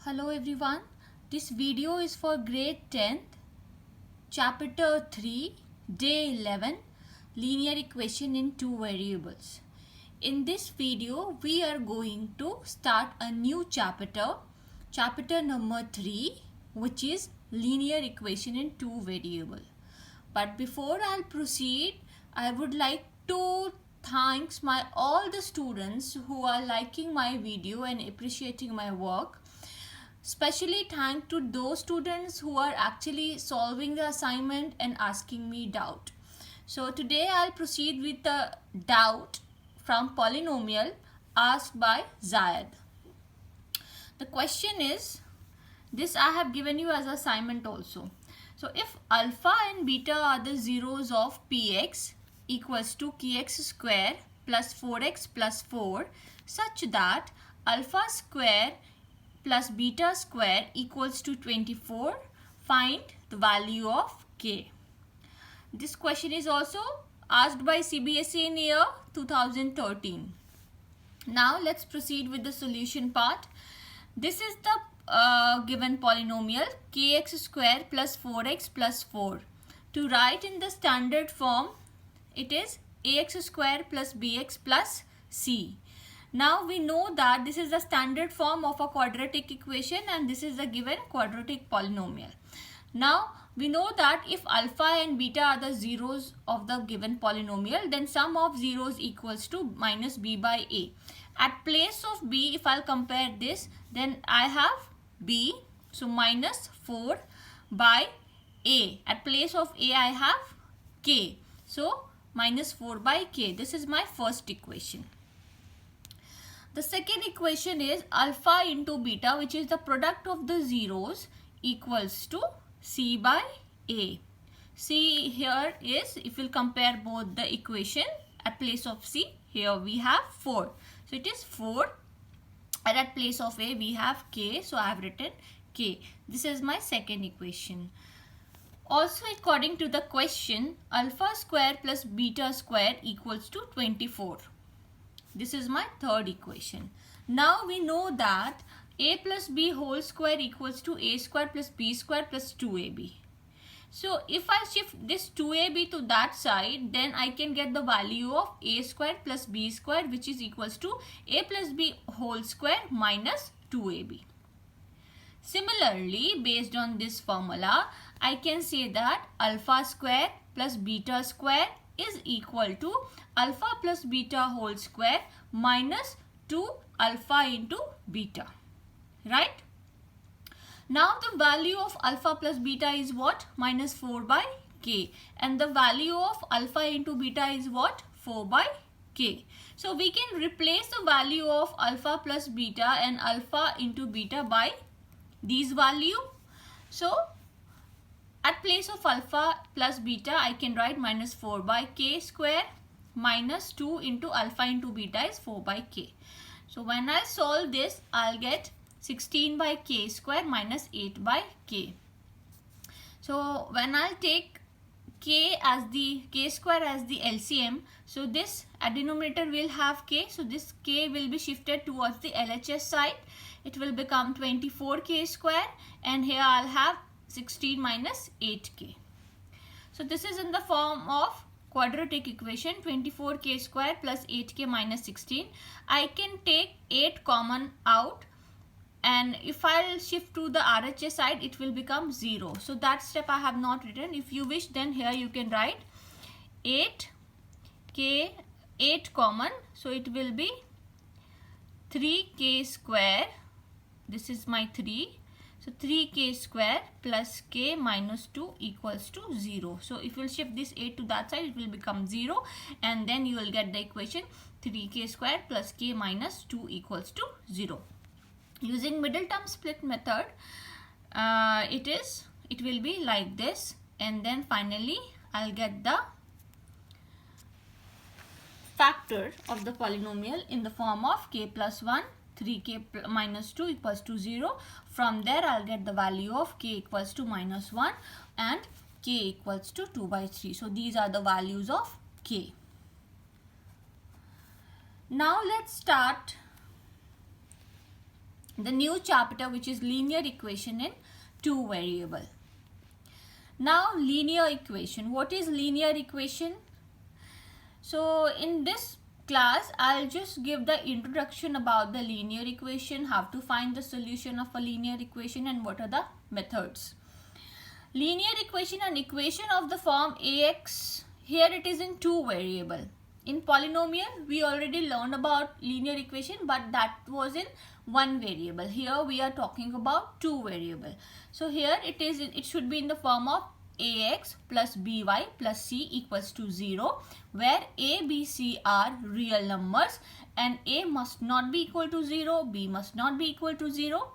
Hello everyone, this video is for grade 10th, chapter 3, day 11, linear equation in two variables. In this video, we are going to start a new chapter number 3, which is linear equation in two variable. But before I'll proceed, I would like to thank all the students who are liking my video and appreciating my work. Specially thank to those students who are actually solving the assignment and asking me doubt. So today I'll proceed with the doubt from polynomial asked by Zayed. The question is, this I have given you as assignment also. So if alpha and beta are the zeros of px equals to kx square plus 4x plus 4 such that alpha square plus beta square equals to 24, find the value of k. This question is also asked by CBSE in year 2013. Now let's proceed with the solution part. This is the given polynomial kx square plus 4x plus 4. To write in the standard form, it is ax square plus bx plus c. Now we know that this is the standard form of a quadratic equation and this is the given quadratic polynomial. Now we know that if alpha and beta are the zeros of the given polynomial, then sum of zeros equals to minus b by a. At place of b, if I'll compare this, then I have b, so minus 4 by a. At place of a, I have k, so minus 4 by k. This is my first equation. The second equation is alpha into beta, which is the product of the zeros, equals to c by a. C here is, if you compare both the equation, at place of c, here we have 4. So it is 4, and at place of a we have k, so I have written k. This is my second equation. Also, according to the question, alpha square plus beta square equals to 24. This is my third equation. Now we know that a plus b whole square equals to a square plus b square plus 2ab. So if I shift this 2ab to that side, then I can get the value of a square plus b square, which is equals to a plus b whole square minus 2ab. Similarly, based on this formula, I can say that alpha square plus beta square is equal to alpha plus beta whole square minus 2 alpha into beta, right? Now the value of alpha plus beta is what? Minus 4 by k, and the value of alpha into beta is what? 4 by k. So we can replace the value of alpha plus beta and alpha into beta by these value. So at place of alpha plus beta, I can write minus 4 by k square minus 2 into alpha into beta is 4 by k. So when I solve this, I'll get 16 by k square minus 8 by k. So when I'll take k square as the LCM, so this denominator will have k, so this k will be shifted towards the LHS side. It will become 24k square, and here I'll have 16 minus 8k. So this is in the form of quadratic equation, 24k square plus 8k minus 16. I can take 8 common out, and if I'll shift to the RHS side, it will become 0. So that step I have not written. If you wish, then here you can write 8 common, so it will be 3k square. This is my 3. So 3k square plus k minus 2 equals to 0. So if you will shift this 8 to that side, it will become 0, and then you will get the equation 3k square plus k minus 2 equals to 0. Using middle term split method, it will be like this, and then finally I'll get the factor of the polynomial in the form of k plus 1, 3k minus 2 equals to 0. From there I'll get the value of k equals to minus 1 and k equals to 2 by 3. So these are the values of k. Now let's start the new chapter, which is linear equation in two variable. Now linear equation. What is linear equation? So in this class, I'll just give the introduction about the linear equation, how to find the solution of a linear equation, and what are the methods. Linear equation, an equation of the form ax, here it is in two variable. In polynomial, we already learned about linear equation, but that was in one variable. Here we are talking about two variable. So here it should be in the form of ax plus by plus c equals to 0, where a, b, c are real numbers and a must not be equal to 0, b must not be equal to 0.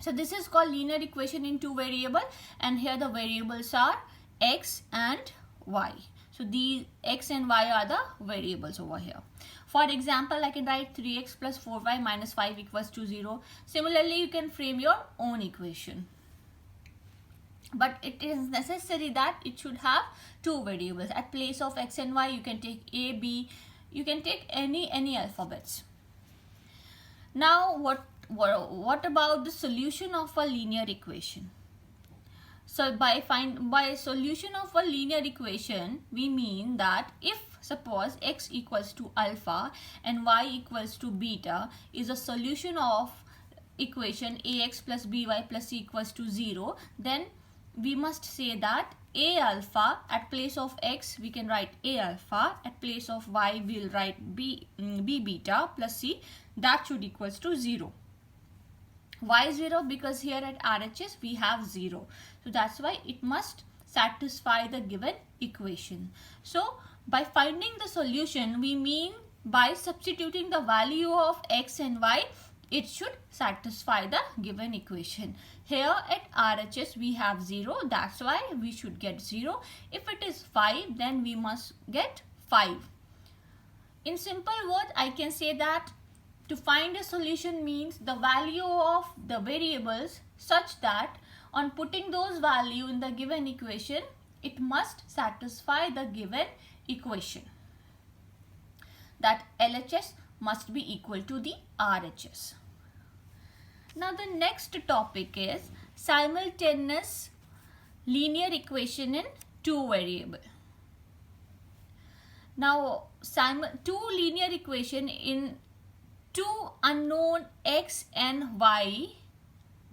So this is called linear equation in two variable, and here the variables are x and y. So these x and y are the variables over here. For example, I can write 3x plus 4y minus 5 equals to 0. Similarly, you can frame your own equation. But it is necessary that it should have two variables. At place of x and y, you can take a, b, you can take any alphabets. Now what about the solution of a linear equation? So by solution of a linear equation, we mean that if suppose x equals to alpha and y equals to beta is a solution of equation ax plus by plus c equals to 0, then we must say that a alpha, at place of x we can write a alpha, at place of y we'll write b beta plus c, that should equals to 0. Why 0? Because here at RHS we have 0. So that's why it must satisfy the given equation. So by finding the solution, we mean by substituting the value of x and y, it should satisfy the given equation. Here at RHS we have 0. That's why we should get 0. If it is 5, then we must get 5. In simple words, I can say that to find a solution means the value of the variables such that on putting those value in the given equation, it must satisfy the given equation. That LHS must be equal to the RHS. Now the next topic is simultaneous linear equation in two variable. Now two linear equation in two unknown x and y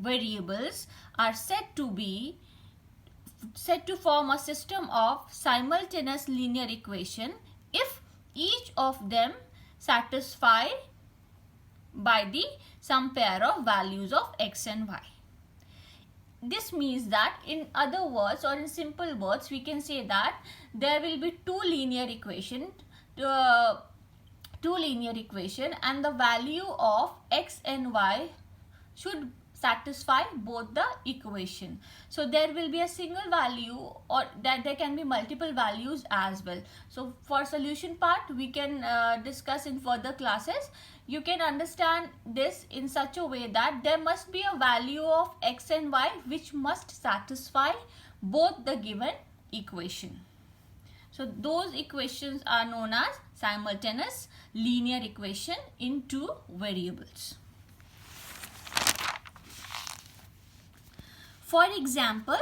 variables are said to form a system of simultaneous linear equation if each of them satisfy by the some pair of values of x and y. This means that in other words, or in simple words, we can say that there will be two linear equation and the value of x and y should satisfy both the equation. So there will be a single value, or that there can be multiple values as well. So for solution part, we can discuss in further classes. You can understand this in such a way that there must be a value of x and y which must satisfy both the given equation. So those equations are known as simultaneous linear equation in two variables. For example,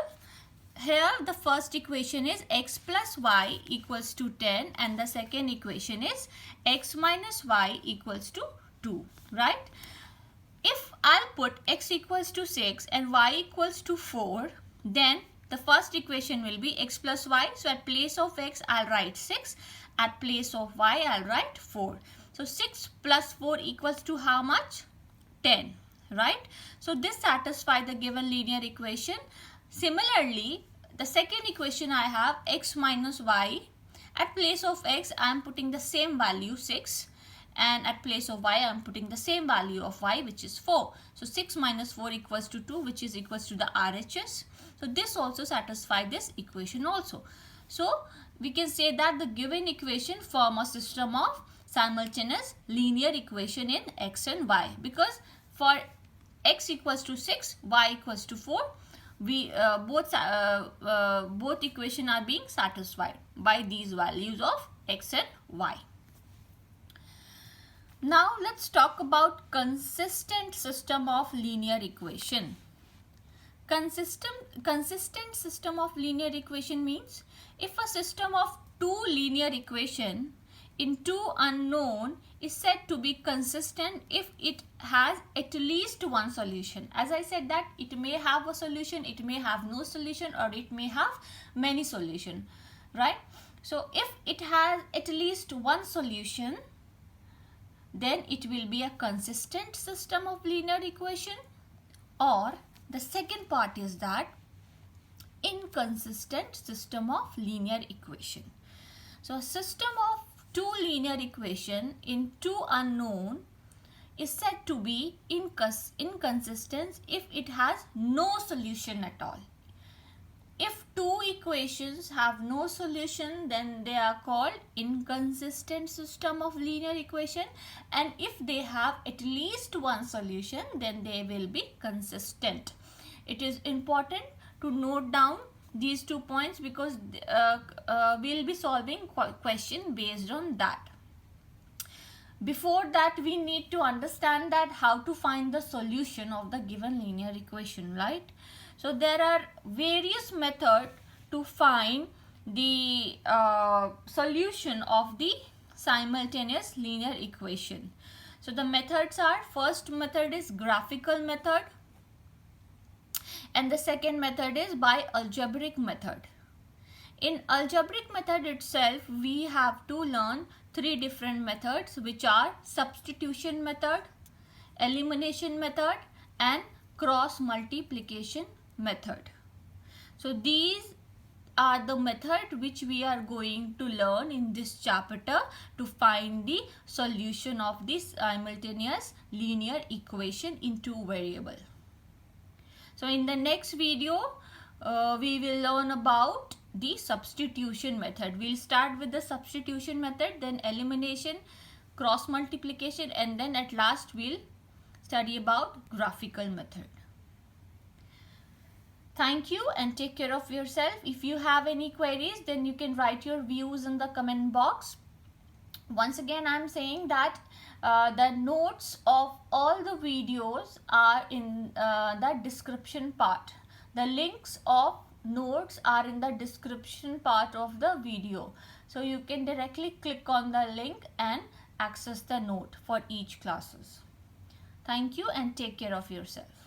here the first equation is x plus y equals to 10 and the second equation is x minus y equals to 2, right? If I'll put x equals to 6 and y equals to 4, then the first equation will be x plus y. So at place of x, I'll write 6. At place of y, I'll write 4. So 6 plus 4 equals to how much? 10, right? So this satisfies the given linear equation. Similarly, the second equation I have x minus y. At place of x, I am putting the same value 6. And at place of y, I am putting the same value of y, which is 4. So 6 minus 4 equals to 2, which is equals to the RHS. So this also satisfies this equation also. So we can say that the given equation form a system of simultaneous linear equation in x and y. Because for x equals to 6, y equals to 4, we both equation are being satisfied by these values of x and y. Now let's talk about consistent system of linear equation. Consistent system of linear equation means if a system of two linear equation in two unknown is said to be consistent if it has at least one solution. As I said that it may have a solution, it may have no solution, or it may have many solution, right? So if it has at least one solution, then it will be a consistent system of linear equation. Or the second part is that inconsistent system of linear equation. So a system of two linear equation in two unknown is said to be inconsistent if it has no solution at all. If two equations have no solution, then they are called inconsistent system of linear equation, and if they have at least one solution, then they will be consistent. It is important to note down these 2 points because we'll be solving question based on that. Before that, we need to understand that how to find the solution of the given linear equation, right? So there are various methods to find the solution of the simultaneous linear equation. So the methods are, first method is graphical method, and the second method is by algebraic method. In algebraic method itself, we have to learn three different methods, which are substitution method, elimination method, and cross multiplication method. So these are the method which we are going to learn in this chapter to find the solution of this simultaneous linear equation in two variable. So in the next video, we will learn about the substitution method. We'll start with the substitution method, then elimination, cross multiplication, and then at last we'll study about graphical method. Thank you and take care of yourself. If you have any queries, then you can write your views in the comment box. Once again, I'm saying that the notes of all the videos are in the description part. The links of notes are in the description part of the video. So you can directly click on the link and access the note for each classes. Thank you and take care of yourself.